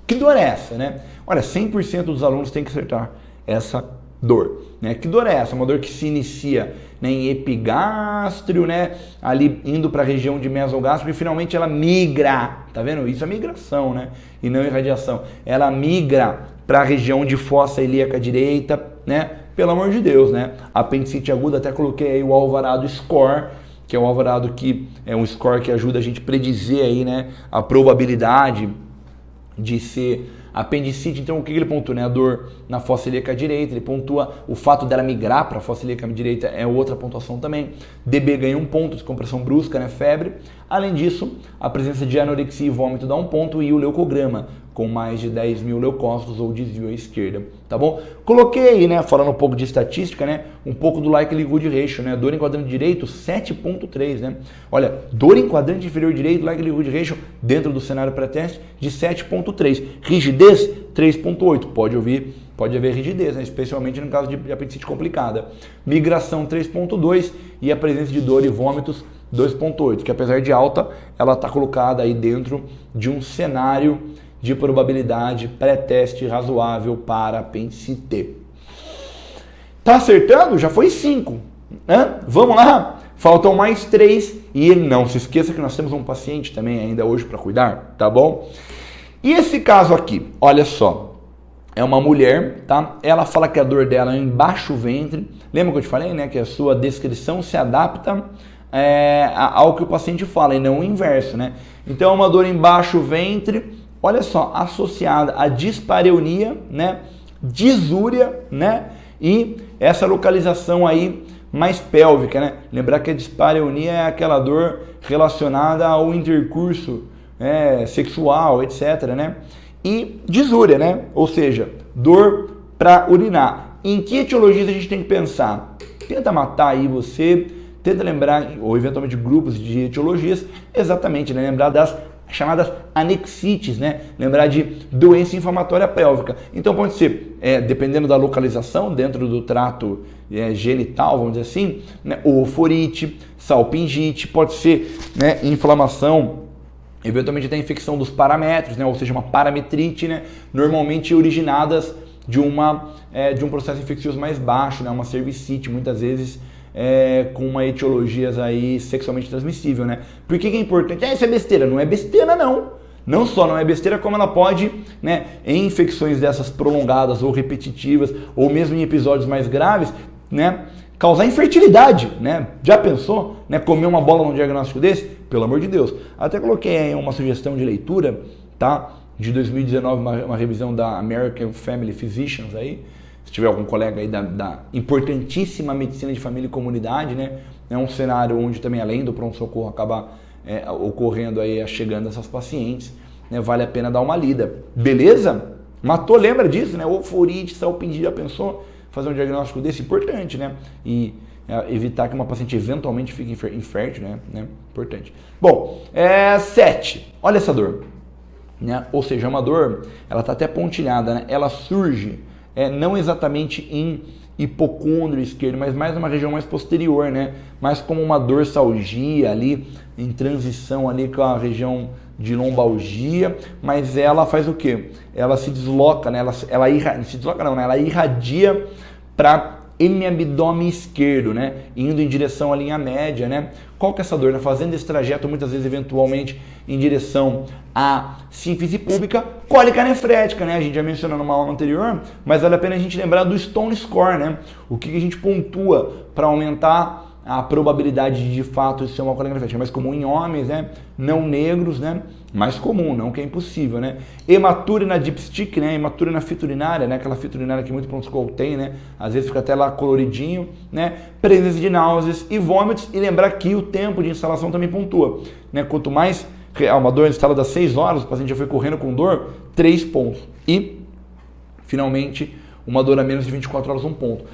Speaker 1: Que dor é essa, né? Olha, 100% dos alunos têm que acertar essa dor, né? Que dor é essa? Uma dor que se inicia, né, em epigástrio, né, ali indo para a região de mesogástrio e finalmente ela migra, tá vendo? Isso é migração, né? E não irradiação. Ela migra para a região de fossa ilíaca direita, né? Pelo amor de Deus, né? Apendicite aguda, até coloquei aí o alvarado SCORE, que é um alvarado que é um score que ajuda a gente a predizer aí, né, a probabilidade de ser apendicite. Então, o que ele pontua? Né? A dor na fossa ilíaca direita, ele pontua o fato dela migrar para a fossa ilíaca direita, é outra pontuação também. DB ganha 1 ponto, descompressão brusca, né? Febre. Além disso, a presença de anorexia e vômito dá 1 ponto, e o leucograma, com mais de 10 mil leucócitos ou desvio à esquerda, tá bom? Coloquei aí, né, falando um pouco de estatística, né, um pouco do likelihood ratio, né, dor em quadrante direito, 7.3, né? Olha, dor em quadrante inferior direito, likelihood ratio, dentro do cenário pré-teste, de 7.3. Rigidez, 3.8. Pode haver rigidez, né, especialmente no caso de apendicite complicada. Migração, 3.2, e a presença de dor e vômitos, 2.8, que apesar de alta, ela está colocada aí dentro de um cenário de probabilidade pré-teste razoável para apendicite. Tá acertando? Já foi 5. Né? Vamos lá? Faltam mais 3. E não se esqueça que nós temos um paciente também ainda hoje para cuidar, tá bom? E esse caso aqui, olha só. É uma mulher, tá? Ela fala que a dor dela é em baixo ventre. Lembra que eu te falei, né? Que a sua descrição se adapta ao que o paciente fala e não o inverso, né? Então, é uma dor em baixo ventre, olha só, associada a dispareunia, né, disúria, né, e essa localização aí mais pélvica, né? Lembrar que a dispareunia é aquela dor relacionada ao intercurso sexual, etc, né? E disúria, né? Ou seja, dor para urinar. Em que etiologias a gente tem que pensar? Tenta matar aí você, tenta lembrar, ou eventualmente grupos de etiologias, exatamente, né? Lembrar das chamadas anexites, né? Lembrar de doença inflamatória pélvica. Então pode ser, dependendo da localização dentro do trato genital, vamos dizer assim, né? Oforite, salpingite, pode ser, né, inflamação, eventualmente até infecção dos paramétros, né? Ou seja, uma parametrite, né? Normalmente originadas de um processo infeccioso mais baixo, né? Uma cervicite, muitas vezes com uma etiologias aí sexualmente transmissível, né? Por que é importante? Isso é besteira. Não é besteira, não. Não só não é besteira, como ela pode, né, em infecções dessas prolongadas ou repetitivas, ou mesmo em episódios mais graves, né, causar infertilidade, né? Já pensou, né, comer uma bola num diagnóstico desse? Pelo amor de Deus. Até coloquei aí uma sugestão de leitura, tá? De 2019, uma revisão da American Family Physicians aí. Se tiver algum colega aí da importantíssima medicina de família e comunidade, né? É um cenário onde também, além do pronto-socorro, acaba ocorrendo aí, chegando essas pacientes, né? Vale a pena dar uma lida. Beleza? Matou, lembra disso, né? Oforite, salpingite, já pensou? Fazer um diagnóstico desse? Importante, né? E evitar que uma paciente eventualmente fique infértil, né? Importante. Bom, 7. Olha essa dor. Né? Ou seja, uma dor, ela está até pontilhada, né? Ela surge não exatamente em hipocôndrio esquerdo, mas mais numa região mais posterior, né? Mais como uma dorsalgia ali, em transição ali com a região de lombalgia, mas ela faz o quê? Ela se desloca, né? Ela se desloca não, né? Ela irradia para hemiabdômen esquerdo, né? Indo em direção à linha média, né? Qual que é essa dor? Né? Fazendo esse trajeto, muitas vezes, eventualmente, em direção à sínfise púbica, cólica nefrética, né? A gente já mencionou numa aula anterior, mas vale a pena a gente lembrar do Stone Score, né? O que a gente pontua para aumentar a probabilidade de fato de ser uma cólica nefrética. É mais comum em homens, né? Não negros, né? Mais comum, não que é impossível, né? Hematurina dipstick, né? Hematurina fita urinária, né? Aquela fita urinária que muito pronto-socorro tem, né? Às vezes fica até lá coloridinho, né? Presença de náuseas e vômitos. E lembrar que o tempo de instalação também pontua, né? Quanto mais uma dor instalada das 6 horas, o paciente já foi correndo com dor, 3 pontos. E, finalmente, uma dor a menos de 24 horas, 1 ponto.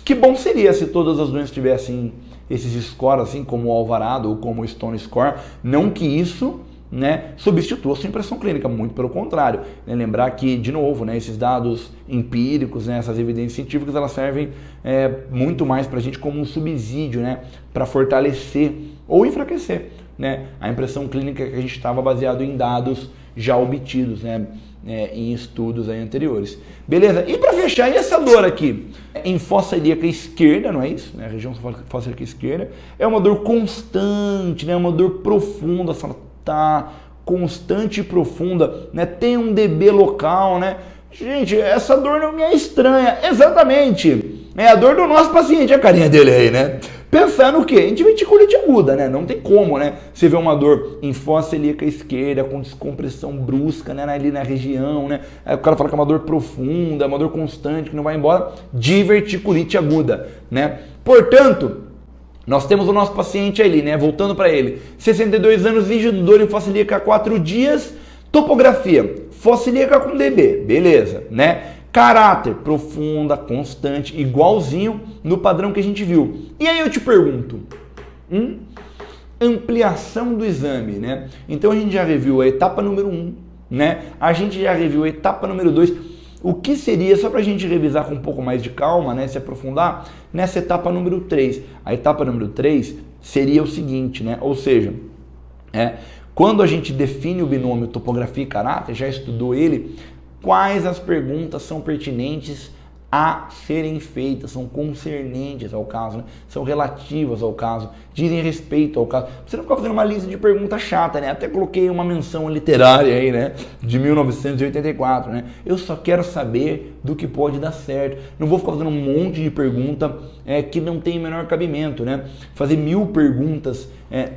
Speaker 1: Que bom seria se todas as doenças tivessem esses scores, assim como o Alvarado ou como o Stone Score. Não que isso, né, substitua a sua impressão clínica, muito pelo contrário. Né? Lembrar que, de novo, né, esses dados empíricos, né, essas evidências científicas, elas servem muito mais para a gente como um subsídio, né, para fortalecer ou enfraquecer, né, a impressão clínica que a gente estava baseado em dados já obtidos, né, em estudos aí anteriores. Beleza? E para fechar, e essa dor aqui? Em fossa ilíaca esquerda, não é isso? Né? A região fossa ilíaca esquerda. É uma dor constante, né? Uma dor profunda, tá constante e profunda, né? Tem um dB local, né? Gente, essa dor não me é estranha. Exatamente. É a dor do nosso paciente, a carinha dele aí, né? Pensando o quê? Em diverticulite aguda, né? Não tem como, né? Você vê uma dor em fossa ilíaca esquerda, com descompressão brusca, né? Ali na região, né? Aí o cara fala que é uma dor profunda, uma dor constante, que não vai embora. Diverticulite aguda, né? Portanto, nós temos o nosso paciente ali, né? Voltando para ele. 62 anos, rígido, dor em fossa ilíaca há 4 dias. Topografia, fossa ilíaca com DB, beleza, né? Caráter, profunda, constante, igualzinho no padrão que a gente viu. E aí eu te pergunto, ampliação do exame, né? Então a gente já reviu a etapa número 1, né? A gente já reviu a etapa número 2. O que seria, só para a gente revisar com um pouco mais de calma, né? Se aprofundar, nessa etapa número 3. A etapa número 3 seria o seguinte, né? Ou seja, quando a gente define o binômio topografia e caráter, já estudou ele, quais as perguntas são pertinentes a serem feitas, são concernentes ao caso, né? São relativas ao caso, dizem respeito ao caso. Você não ficar fazendo uma lista de perguntas chata, né? Até coloquei uma menção literária aí, né? De 1984, né? Eu só quero saber do que pode dar certo. Não vou ficar fazendo um monte de pergunta que não tem o menor cabimento, né? Fazer 1000 perguntas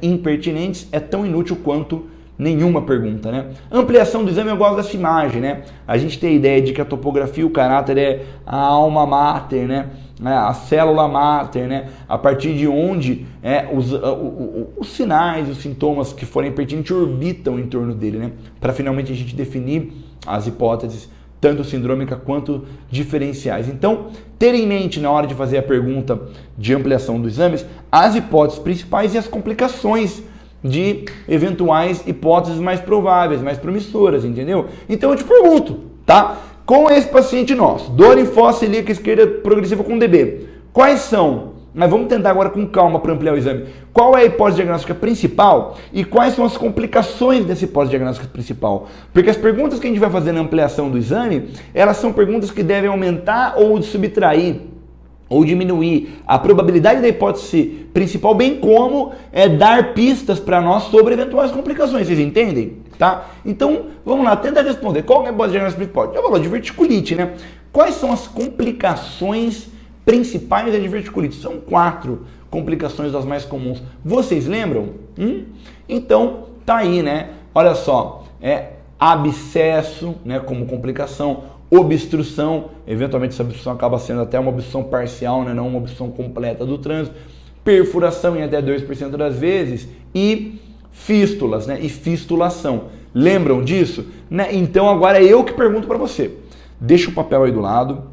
Speaker 1: impertinentes é tão inútil quanto nenhuma pergunta, né? Ampliação do exame, eu gosto dessa imagem, né? A gente tem a ideia de que a topografia e o caráter é a alma mater, né? A célula mater, né? A partir de onde os sinais, os sintomas que forem pertinentes orbitam em torno dele, né? Para finalmente a gente definir as hipóteses, tanto sindrômica quanto diferenciais. Então, ter em mente na hora de fazer a pergunta de ampliação dos exames, as hipóteses principais e as complicações de eventuais hipóteses mais prováveis, mais promissoras, entendeu? Então eu te pergunto, tá? Com esse paciente nosso, dor em fossa ilíaca esquerda progressiva com DB, quais são, mas vamos tentar agora com calma para ampliar o exame, qual é a hipótese diagnóstica principal e quais são as complicações dessa hipótese diagnóstica principal? Porque as perguntas que a gente vai fazer na ampliação do exame, elas são perguntas que devem aumentar ou subtrair ou diminuir a probabilidade da hipótese principal, bem como dar pistas para nós sobre eventuais complicações, vocês entendem? Tá? Então, vamos lá, tenta responder. Qual é a hipótese diagnóstica principal? Já falou de diverticulite, né? Quais são as complicações principais da diverticulite? São 4 complicações das mais comuns. Vocês lembram? Então, tá aí, né? Olha só, abscesso, né, como complicação, obstrução, eventualmente essa obstrução acaba sendo até uma obstrução parcial, né, não uma obstrução completa do trânsito, perfuração em até 2% das vezes e fístulas, né, e fistulação. Lembram disso? Né? Então agora é eu que pergunto para você. Deixa o papel aí do lado,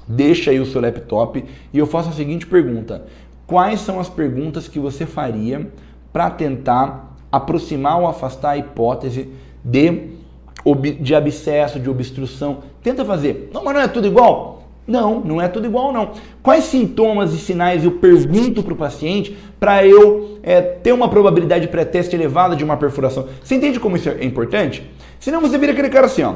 Speaker 1: deixa aí o seu laptop e eu faço a seguinte pergunta. Quais são as perguntas que você faria para tentar aproximar ou afastar a hipótese de abscesso, de obstrução? Tenta fazer. Não, mas não é tudo igual? Não, não é tudo igual não. Quais sintomas e sinais eu pergunto para o paciente para eu ter uma probabilidade pré-teste elevada de uma perfuração? Você entende como isso é importante? Senão você vira aquele cara assim, ó.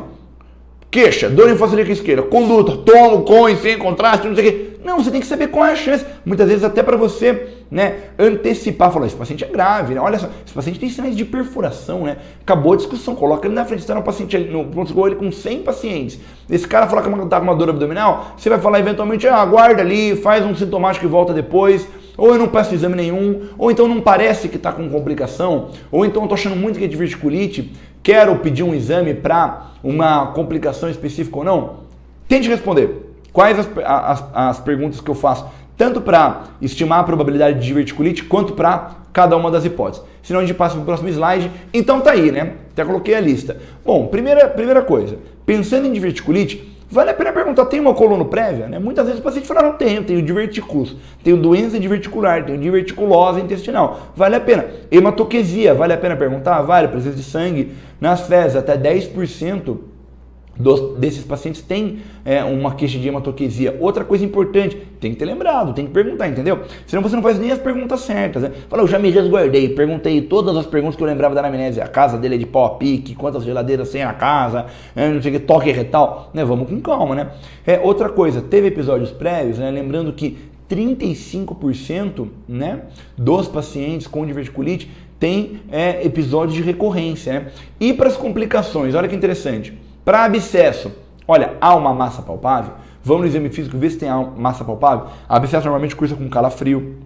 Speaker 1: Queixa, dor em fossa ilíaca esquerda, conduta, tomo, com e sem contraste, não sei o quê. Não, você tem que saber qual é a chance. Muitas vezes até para você, né, antecipar, falar, esse paciente é grave, né? Olha só, esse paciente tem sinais de perfuração, né? Acabou a discussão, coloca ele na frente, está no paciente no pronto-socorro, ele com 100 pacientes. Esse cara fala que está com uma dor abdominal, você vai falar eventualmente, aguarda ali, faz um sintomático e volta depois. Ou eu não peço exame nenhum, ou então não parece que está com complicação, ou então eu estou achando muito que é diverticulite, quero pedir um exame para uma complicação específica ou não? Tente responder. Quais as perguntas que eu faço, tanto para estimar a probabilidade de diverticulite, quanto para cada uma das hipóteses. Senão a gente passa para o próximo slide. Então tá aí, né? Até coloquei a lista. Bom, primeira coisa, pensando em diverticulite, vale a pena perguntar, tem uma coluna prévia? Né? Muitas vezes o paciente fala, não tenho divertículos, tenho doença diverticular, tenho diverticulose intestinal. Vale a pena. Hematoquesia, vale a pena perguntar? Vale, presença de sangue nas fezes, até 10% desses pacientes tem uma queixa de hematoquesia. Outra coisa importante, tem que ter lembrado, tem que perguntar, entendeu? Senão você não faz nem as perguntas certas, né? Fala, eu já me resguardei, perguntei todas as perguntas que eu lembrava da anamnese. A casa dele é de pau a pique, quantas geladeiras tem na casa, não sei o que, toque retal, né? Vamos com calma, né? Outra coisa, teve episódios prévios, né? Lembrando que 35%, né, dos pacientes com diverticulite tem episódios de recorrência, né? E para as complicações, olha que interessante. Para abscesso, olha, há uma massa palpável? Vamos no exame físico ver se tem massa palpável? A abscesso normalmente cursa com calafrio,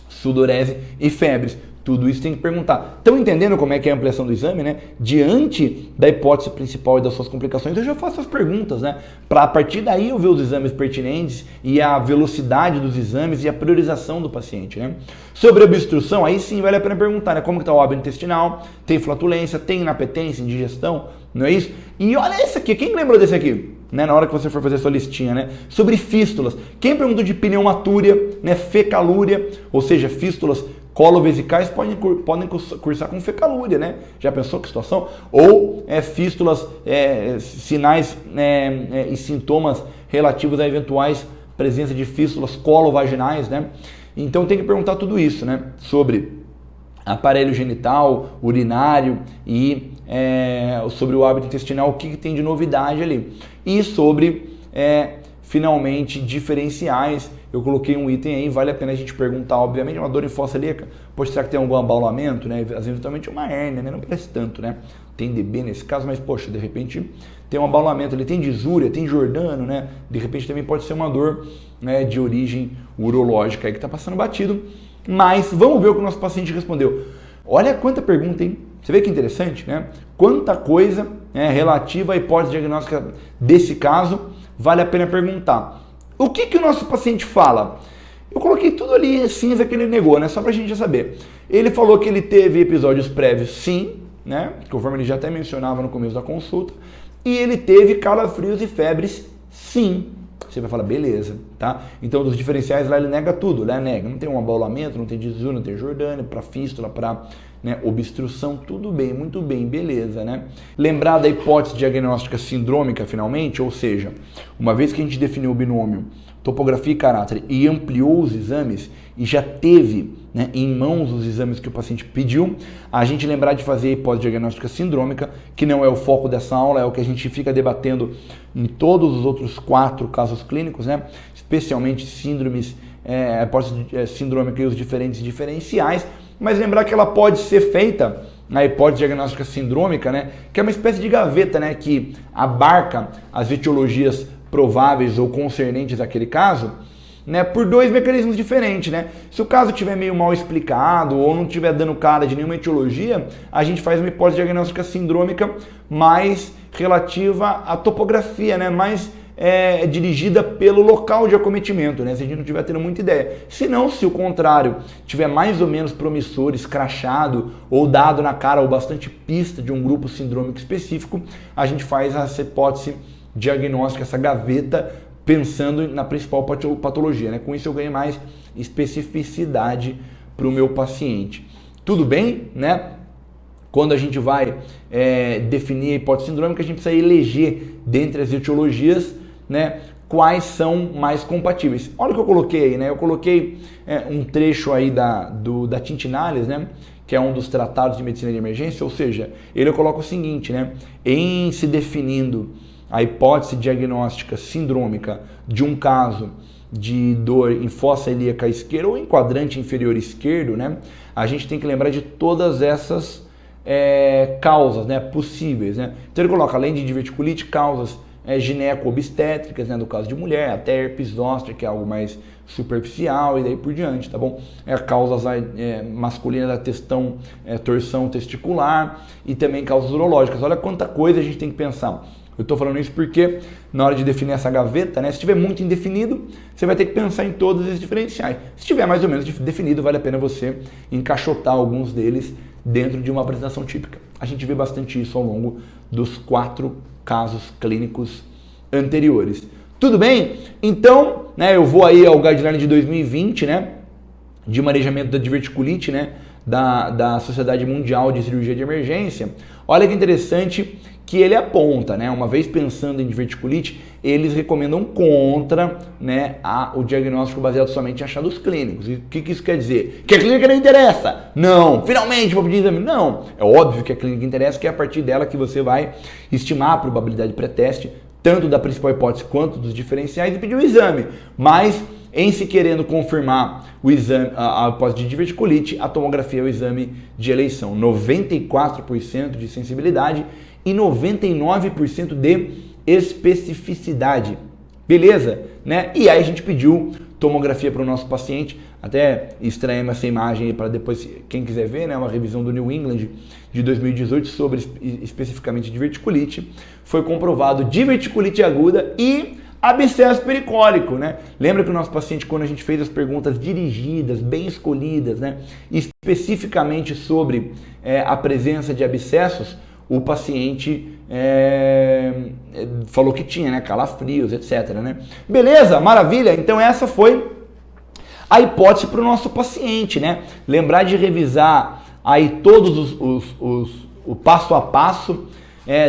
Speaker 1: sudorese e febres. Tudo isso tem que perguntar. Estão entendendo como é que é a ampliação do exame, né? Diante da hipótese principal e das suas complicações, eu já faço as perguntas, né? Para a partir daí eu ver os exames pertinentes e a velocidade dos exames e a priorização do paciente, né? Sobre obstrução, aí sim vale a pena perguntar, né? Como que está o hábito intestinal? Tem flatulência? Tem inapetência, indigestão? Não é isso? E olha esse aqui, quem lembrou desse aqui? Né, na hora que você for fazer a sua listinha, né? Sobre fístulas. Quem perguntou de pneumatúria, né? Fecalúria, ou seja, fístulas colovesicais podem cursar com fecalúria, né? Já pensou que situação? Ou fístulas, sinais e sintomas relativos a eventuais presença de fístulas colovaginais, né? Então tem que perguntar tudo isso, né? Sobre aparelho genital, urinário e sobre o hábito intestinal, o que tem de novidade ali. E sobre, finalmente, diferenciais. Eu coloquei um item aí, vale a pena a gente perguntar, obviamente, uma dor em fossa ilíaca, poxa, será que tem algum abaulamento, né? Eventualmente uma hérnia, né? Não parece tanto, né? Tem DB nesse caso, mas, poxa, de repente tem um abaulamento, ele tem disúria, tem Jordano, né? De repente também pode ser uma dor, né, de origem urológica aí que está passando batido. Mas vamos ver o que o nosso paciente respondeu. Olha quanta pergunta, hein? Você vê que interessante, né? Quanta coisa relativa à hipótese diagnóstica desse caso vale a pena perguntar. O que o nosso paciente fala? Eu coloquei tudo ali cinza que ele negou, né? Só pra gente já saber. Ele falou que ele teve episódios prévios, sim, né? Conforme ele já até mencionava no começo da consulta. E ele teve calafrios e febres, sim. Você vai falar, beleza, tá? Então, dos diferenciais lá ele nega tudo, né? Nega. Não tem um abaulamento, não tem disúria, não tem Jordânia, para fístula, para obstrução, tudo bem, muito bem, beleza, né? Lembrar da hipótese diagnóstica sindrômica, finalmente, ou seja, uma vez que a gente definiu o binômio topografia e caráter e ampliou os exames e já teve, né, em mãos os exames que o paciente pediu, a gente lembrar de fazer a hipótese diagnóstica sindrômica, que não é o foco dessa aula, é o que a gente fica debatendo em todos os outros 4 casos clínicos, né, especialmente síndromes, a hipótese sindrômica e os diferentes diferenciais, mas lembrar que ela pode ser feita na hipótese diagnóstica sindrômica, né, que é uma espécie de gaveta, né, que abarca as etiologias prováveis ou concernentes àquele caso, né, por 2 mecanismos diferentes, né? Se o caso estiver meio mal explicado ou não estiver dando cara de nenhuma etiologia, a gente faz uma hipótese diagnóstica sindrômica mais relativa à topografia, né? Mais dirigida pelo local de acometimento, né? Se a gente não estiver tendo muita ideia. Se não, se o contrário tiver mais ou menos promissor, escrachado ou dado na cara ou bastante pista de um grupo sindrômico específico, a gente faz essa hipótese diagnóstica, essa gaveta, pensando na principal patologia, né? Com isso eu ganhei mais especificidade para o meu paciente. Tudo bem, né? Quando a gente vai definir a hipótese sindrômica, a gente precisa eleger dentre as etiologias, né, quais são mais compatíveis. Olha o que eu coloquei aí, né? Eu coloquei um trecho aí da Tintinales, né? Que é um dos tratados de medicina de emergência, ou seja, ele coloca o seguinte, né? Em se definindo a hipótese diagnóstica sindrômica de um caso de dor em fossa ilíaca esquerda ou em quadrante inferior esquerdo, né, a gente tem que lembrar de todas essas causas, né, possíveis, né? Então ele coloca, além de diverticulite, causas gineco-obstétricas, né, no caso de mulher, até herpes zoster, que é algo mais superficial, e daí por diante, tá bom? Causas masculinas da torção testicular e também causas urológicas. Olha quanta coisa a gente tem que pensar. Eu estou falando isso porque na hora de definir essa gaveta, né, se estiver muito indefinido, você vai ter que pensar em todos esses diferenciais. Se estiver mais ou menos definido, vale a pena você encaixotar alguns deles dentro de uma apresentação típica. A gente vê bastante isso ao longo dos 4 casos clínicos anteriores. Tudo bem? Então, né, eu vou aí ao guideline de 2020, né, de manejamento da diverticulite, né, da Sociedade Mundial de Cirurgia de Emergência. Olha que interessante que ele aponta, né, uma vez pensando em diverticulite, eles recomendam contra, né, o diagnóstico baseado somente em achados clínicos. E o que isso quer dizer? Que a clínica não interessa? Não. Finalmente vou pedir exame? Não. É óbvio que a clínica interessa, que é a partir dela que você vai estimar a probabilidade de pré-teste, tanto da principal hipótese quanto dos diferenciais, e pedir o exame. Mas, em se querendo confirmar o exame, a hipótese de diverticulite, a tomografia é o exame de eleição. 94% de sensibilidade e 99% de especificidade. Beleza? Né? E aí a gente pediu tomografia para o nosso paciente, até extraímos essa imagem para depois, quem quiser ver, né, uma revisão do New England de 2018 sobre especificamente diverticulite. Foi comprovado diverticulite aguda e abscesso pericólico, né? Lembra que o nosso paciente, quando a gente fez as perguntas dirigidas, bem escolhidas, né, especificamente sobre a presença de abscessos, o paciente falou que tinha, né, calafrios, etc, né? Beleza, maravilha. Então essa foi a hipótese para o nosso paciente, né? Lembrar de revisar aí todos o passo a passo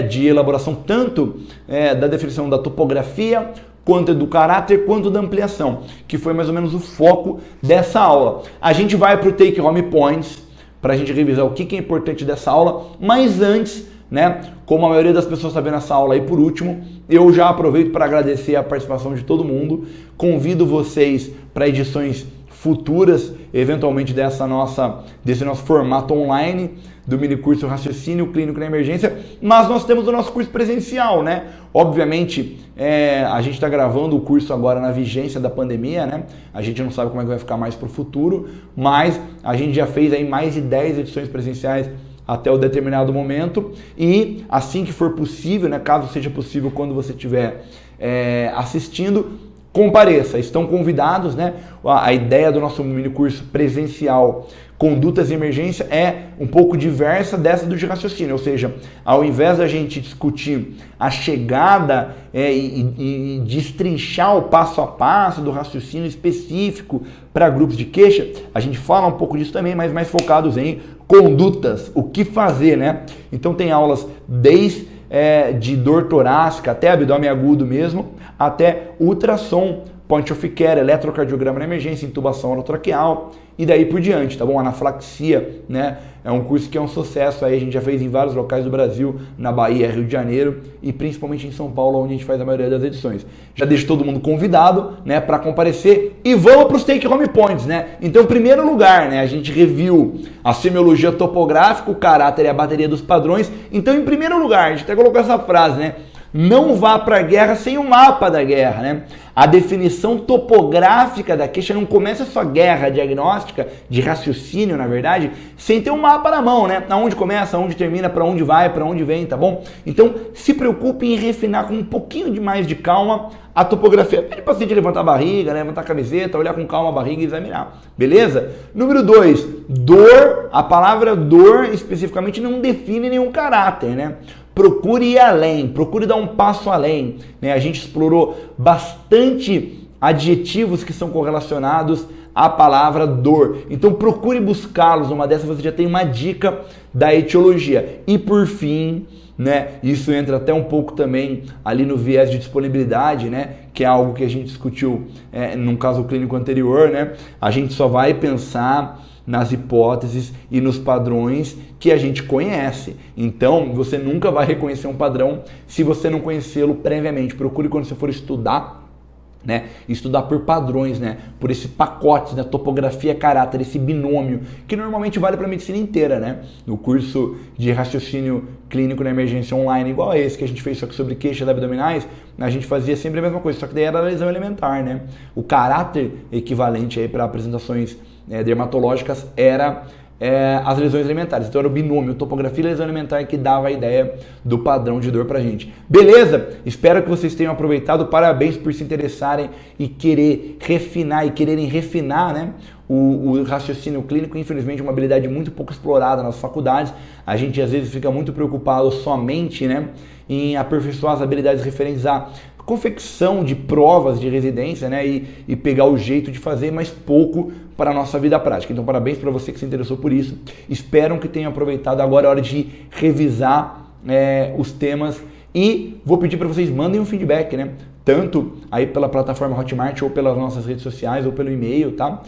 Speaker 1: de elaboração, tanto da definição da topografia, quanto do caráter, quanto da ampliação, que foi mais ou menos o foco dessa aula. A gente vai para o Take Home Points, para a gente revisar o que é importante dessa aula, mas antes, né, como a maioria das pessoas está vendo essa aula aí por último, eu já aproveito para agradecer a participação de todo mundo, convido vocês para edições futuras, eventualmente desse nosso formato online, do minicurso Raciocínio Clínico na Emergência, mas nós temos o nosso curso presencial, né? Obviamente, a gente está gravando o curso agora na vigência da pandemia, né? A gente não sabe como é que vai ficar mais para o futuro, mas a gente já fez aí mais de 10 edições presenciais até o determinado momento, e assim que for possível, né, caso seja possível, quando você estiver assistindo, compareça, estão convidados, né? A ideia do nosso minicurso presencial Condutas de Emergência é um pouco diversa dessa do de raciocínio, ou seja, ao invés da gente discutir a chegada e destrinchar o passo a passo do raciocínio específico para grupos de queixa, a gente fala um pouco disso também, mas mais focados em condutas, o que fazer, né? Então tem aulas desde de dor torácica até abdômen agudo mesmo, até ultrassom, point of care, eletrocardiograma na emergência, intubação orotraqueal e daí por diante, tá bom? Anaflaxia, né? É um curso que é um sucesso aí, a gente já fez em vários locais do Brasil, na Bahia, Rio de Janeiro e principalmente em São Paulo, onde a gente faz a maioria das edições. Já deixo todo mundo convidado, né, para comparecer e vamos para os Take Home Points, né? Então, em primeiro lugar, né, a gente reviu a semiologia topográfica, o caráter e a bateria dos padrões. Então, em primeiro lugar, a gente até colocou essa frase, né? Não vá para a guerra sem o mapa da guerra, né? A definição topográfica da queixa não começa a sua guerra diagnóstica, de raciocínio, na verdade, sem ter um mapa na mão, né? Aonde começa, aonde termina, para onde vai, para onde vem, tá bom? Então, se preocupe em refinar com um pouquinho de mais de calma a topografia. Pede para o paciente levantar a barriga, né? Levantar a camiseta, olhar com calma a barriga e examinar, beleza? Número 2, dor. A palavra dor, especificamente, não define nenhum caráter, né? Procure ir além, procure dar um passo além, né? A gente explorou bastante adjetivos que são correlacionados a palavra dor. Então procure buscá-los, numa dessas você já tem uma dica da etiologia. E por fim, né, isso entra até um pouco também ali no viés de disponibilidade, né, que é algo que a gente discutiu num caso clínico anterior, né, a gente só vai pensar nas hipóteses e nos padrões que a gente conhece. Então, você nunca vai reconhecer um padrão se você não conhecê-lo previamente. Procure quando você for estudar, né, estudar por padrões, né, por esse pacote, né, topografia, caráter, esse binômio, que normalmente vale para a medicina inteira, né? No curso de raciocínio clínico na emergência online, igual a esse que a gente fez só que sobre queixas abdominais, a gente fazia sempre a mesma coisa, só que daí era a lesão elementar, né? O caráter equivalente aí para apresentações dermatológicas era as lesões alimentares. Então era o binômio, topografia e lesão alimentar que dava a ideia do padrão de dor pra gente. Beleza? Espero que vocês tenham aproveitado. Parabéns por se interessarem e quererem refinar, né, o raciocínio clínico. Infelizmente, uma habilidade muito pouco explorada nas faculdades. A gente às vezes fica muito preocupado somente, né, em aperfeiçoar as habilidades referentes à confecção de provas de residência, né, e pegar o jeito de fazer, mas pouco para a nossa vida prática. Então, parabéns para você que se interessou por isso. Espero que tenham aproveitado. Agora é hora de revisar os temas e vou pedir para vocês mandem um feedback, né, tanto aí pela plataforma Hotmart ou pelas nossas redes sociais ou pelo e-mail, tá?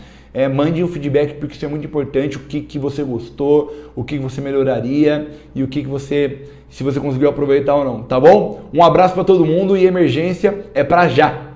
Speaker 1: Mande um feedback porque isso é muito importante, o que você gostou, o que você melhoraria e se você conseguiu aproveitar ou não, tá bom? Um abraço para todo mundo e emergência é para já!